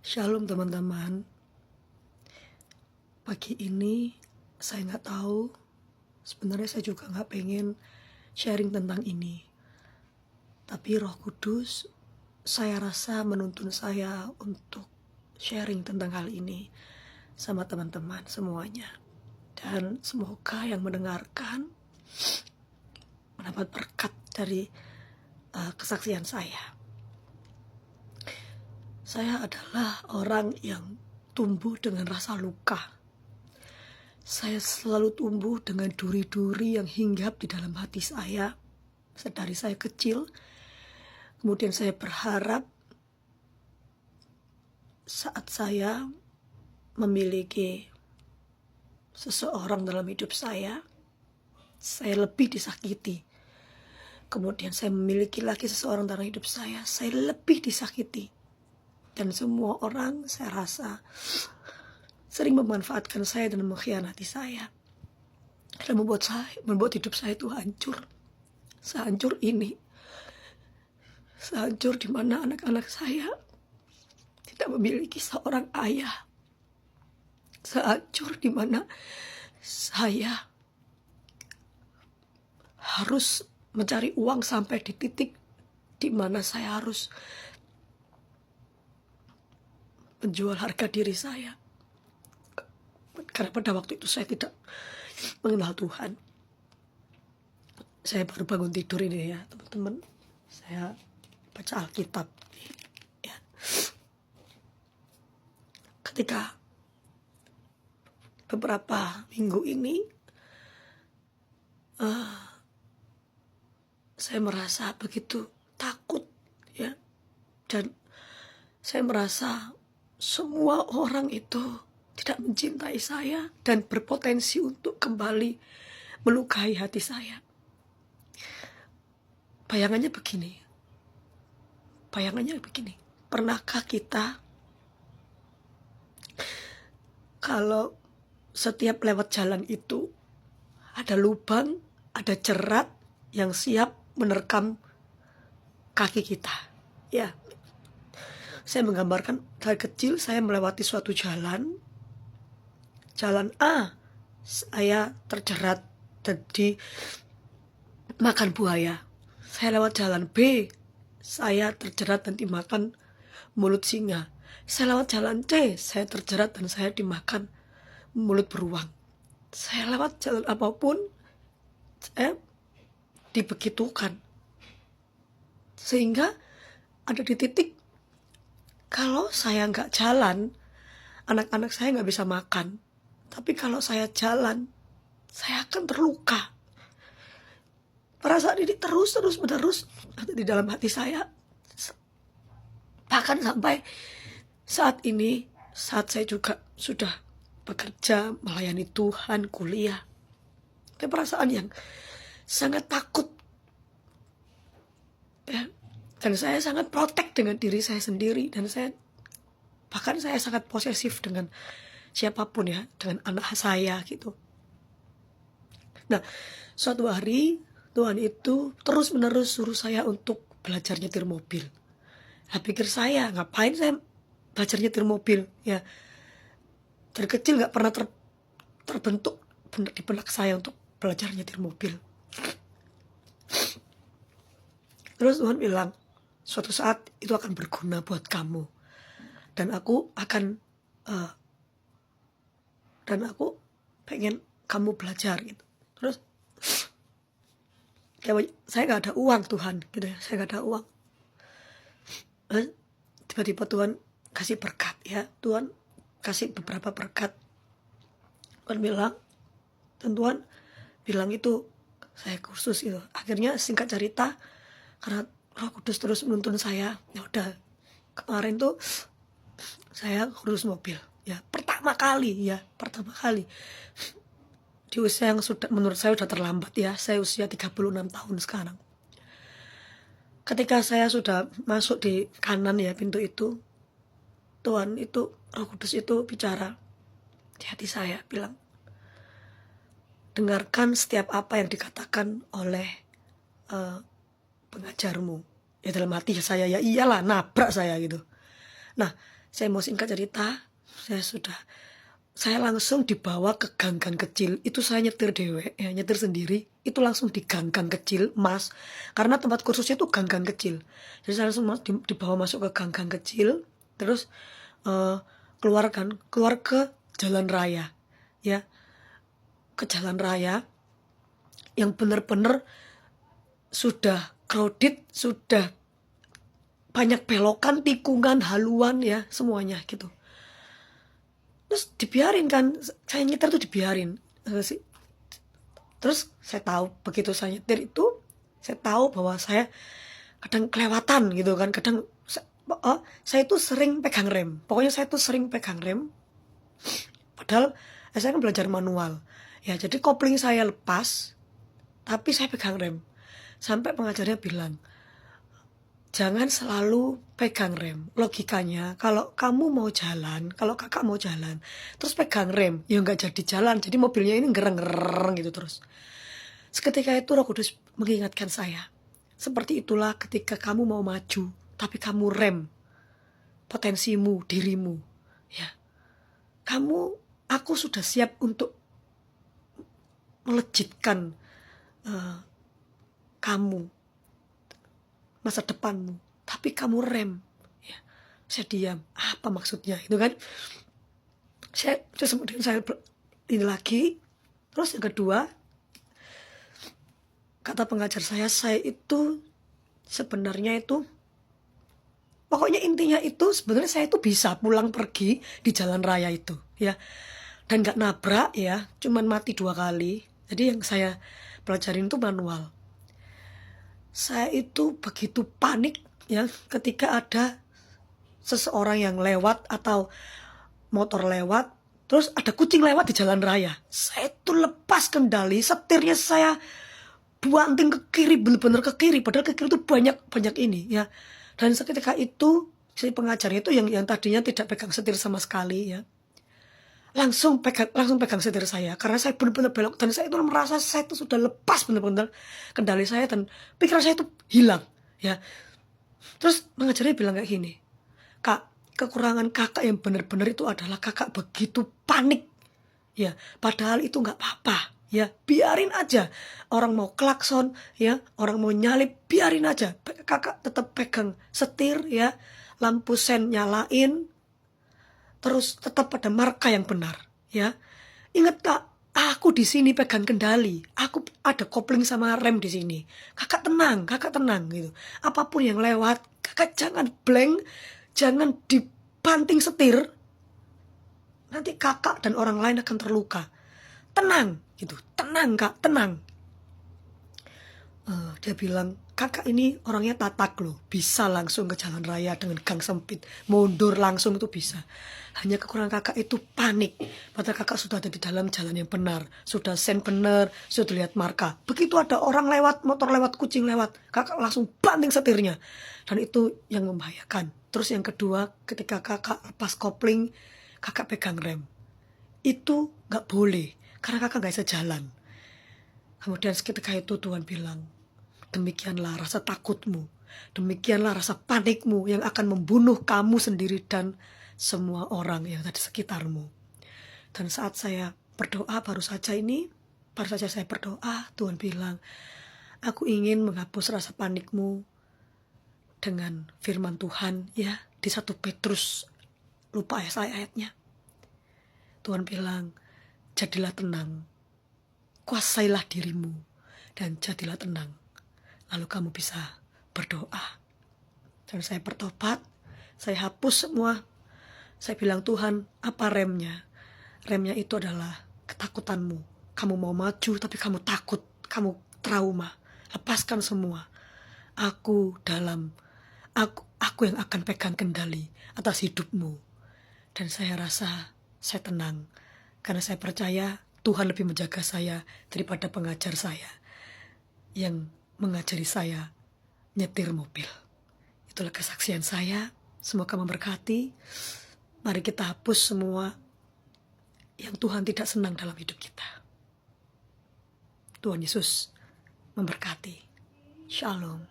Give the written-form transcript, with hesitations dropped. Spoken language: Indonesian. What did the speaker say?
Shalom teman-teman. Pagi ini saya nggak tahu, sebenarnya saya juga nggak pengen sharing tentang ini. Tapi Roh Kudus saya rasa menuntun saya untuk sharing tentang hal ini sama teman-teman semuanya. Dan semoga yang mendengarkan mendapat berkat dari kesaksian saya. Saya adalah orang yang tumbuh dengan rasa luka. Saya selalu tumbuh dengan duri-duri yang hinggap di dalam hati saya dari saya kecil. Kemudian saya berharap saat saya memiliki seseorang dalam hidup saya lebih disakiti. Kemudian saya memiliki lagi seseorang dalam hidup saya lebih disakiti. Dan semua orang saya rasa sering memanfaatkan saya dan mengkhianati saya. Dan membuat hidup saya itu hancur. Sehancur ini. Sehancur di mana anak-anak saya tidak memiliki seorang ayah. Sehancur di mana saya harus mencari uang sampai di titik di mana saya harus menjual harga diri saya. Karena pada waktu itu saya tidak mengenal Tuhan. Saya baru bangun tidur ini ya teman-teman. Saya baca Alkitab. Ya. Ketika beberapa minggu ini saya merasa begitu takut ya. Dan saya merasa semua orang itu tidak mencintai saya dan berpotensi untuk kembali melukai hati saya. Bayangannya begini. Pernahkah kita kalau setiap lewat jalan itu ada lubang, ada jerat yang siap menerkam kaki kita? Ya. Saya menggambarkan dari kecil saya melewati suatu jalan A, saya terjerat dan dimakan buaya. Saya lewat jalan B, saya terjerat dan dimakan mulut singa. Saya lewat jalan C, saya terjerat dan saya dimakan mulut beruang. Saya lewat jalan apapun, saya dibegitukan. Sehingga ada di titik kalau saya nggak jalan, anak-anak saya nggak bisa makan. Tapi kalau saya jalan, saya akan terluka. Perasaan ini terus-menerus ada di dalam hati saya. Bahkan sampai saat ini, saat saya juga sudah bekerja, melayani Tuhan, kuliah. Ada perasaan yang sangat takut. Ya. Dan saya sangat protek dengan diri saya sendiri. Dan bahkan saya sangat posesif dengan siapapun ya. Dengan anak saya gitu. Nah, suatu hari Tuhan itu terus-menerus suruh saya untuk belajar nyetir mobil. Nah, pikir saya, ngapain saya belajar nyetir mobil? Ya, dari kecil gak pernah terbentuk di benak saya untuk belajar nyetir mobil. Terus Tuhan bilang, suatu saat itu akan berguna buat kamu. Dan aku pengen kamu belajar gitu. Terus saya gak ada uang Tuhan gitu ya. Saya gak ada uang. Tiba-tiba Tuhan kasih berkat ya. Tuhan kasih beberapa berkat. Tuhan bilang itu saya kursus itu. Akhirnya singkat cerita, karena Roh Kudus terus menuntun saya, ya udah kemarin tuh saya kursus mobil ya, pertama kali di usia yang sudah menurut saya sudah terlambat ya. Saya usia 36 tahun sekarang. Ketika saya sudah masuk di kanan ya pintu itu, Tuhan itu, Roh Kudus itu bicara di hati saya, bilang, dengarkan setiap apa yang dikatakan oleh pengajarmu. Ya dalam hati saya, ya iyalah, nabrak saya gitu. Nah, Saya mau singkat cerita, saya langsung dibawa ke gang-gang kecil. Itu saya nyetir dewe, ya, nyetir sendiri. Itu langsung di gang-gang kecil, Mas. Karena tempat kursusnya itu gang-gang kecil. Jadi saya langsung dibawa masuk ke gang-gang kecil. Terus keluar ke jalan raya, ya, ke jalan raya yang benar-benar sudah crowded, sudah banyak belokan, tikungan, haluan, ya, semuanya gitu. Terus dibiarin kan, saya nyetir tuh dibiarin. Terus saya tahu, begitu saya nyetir itu, saya tahu bahwa saya kadang kelewatan gitu kan, kadang saya itu sering pegang rem. Pokoknya saya tuh sering pegang rem. Padahal saya kan belajar manual. Ya, jadi kopling saya lepas, tapi saya pegang rem. Sampai pengajarnya bilang, jangan selalu pegang rem. Logikanya, kalau kamu mau jalan, kalau kakak mau jalan, terus pegang rem, ya nggak jadi jalan. Jadi mobilnya ini ngereng-ngereng gitu terus. Seketika itu Roh Kudus mengingatkan saya, seperti itulah ketika kamu mau maju, tapi kamu rem potensimu, dirimu. Ya, aku sudah siap untuk melejitkan kamu, masa depanmu, tapi kamu rem. Ya, saya diam. Apa maksudnya itu kan? Terus kemudian saya ini lagi. Terus yang kedua, kata pengajar saya itu sebenarnya itu, pokoknya intinya itu sebenarnya saya itu bisa pulang pergi di jalan raya itu, ya, dan nggak nabrak, ya, cuman mati 2 kali. Jadi yang saya pelajarin itu manual. Saya itu begitu panik, ya, ketika ada seseorang yang lewat atau motor lewat, terus ada kucing lewat di jalan raya. Saya itu lepas kendali, setirnya saya banting ke kiri, bener-bener ke kiri, padahal ke kiri itu banyak ini, ya. Dan seketika itu si pengajarnya itu yang tadinya tidak pegang setir sama sekali, ya, langsung pegang setir saya, karena saya benar-benar belok, dan saya itu merasa saya itu sudah lepas benar-benar kendali saya, dan pikiran saya itu hilang, ya. Terus pengajarnya bilang kayak gini, Kak, kekurangan kakak yang benar-benar itu adalah kakak begitu panik, ya, padahal itu nggak apa-apa, ya, biarin aja orang mau klakson, ya, orang mau nyalip, biarin aja, kakak tetap pegang setir, ya, lampu sen nyalain, terus tetap pada marka yang benar, ya. Ingat Kak, aku di sini pegang kendali, aku ada kopling sama rem di sini. Kakak tenang gitu. Apapun yang lewat, kakak jangan blank, jangan dibanting setir. Nanti kakak dan orang lain akan terluka. Tenang gitu, tenang Kak, tenang. Dia bilang, kakak ini orangnya tatak loh, bisa langsung ke jalan raya dengan gang sempit, mundur langsung itu bisa. Hanya kekurangan kakak itu panik, padahal kakak sudah ada di dalam jalan yang benar, sudah sen benar, sudah lihat marka. Begitu ada orang lewat, motor lewat, kucing lewat, kakak langsung banting setirnya, dan itu yang membahayakan. Terus yang kedua, ketika kakak lepas kopling, kakak pegang rem, itu nggak boleh, karena kakak nggak bisa jalan. Kemudian seketika itu Tuhan bilang, demikianlah rasa takutmu, demikianlah rasa panikmu yang akan membunuh kamu sendiri dan semua orang yang ada di sekitarmu. Dan saat saya berdoa baru saja saya berdoa, Tuhan bilang, aku ingin menghapus rasa panikmu dengan firman Tuhan, ya, di 1 Petrus, lupa ayatnya. Tuhan bilang, jadilah tenang, kuasailah dirimu, dan jadilah tenang. Lalu kamu bisa berdoa. Dan saya bertobat, saya hapus semua. Saya bilang, Tuhan, apa remnya? Remnya itu adalah ketakutanmu. Kamu mau maju tapi kamu takut, kamu trauma. Lepaskan semua. Aku yang akan pegang kendali atas hidupmu. Dan saya rasa saya tenang, karena saya percaya Tuhan lebih menjaga saya daripada pengajar saya yang mengajari saya nyetir mobil. Itulah kesaksian saya. Semoga memberkati. Mari kita hapus semua yang Tuhan tidak senang dalam hidup kita. Tuhan Yesus memberkati. Shalom.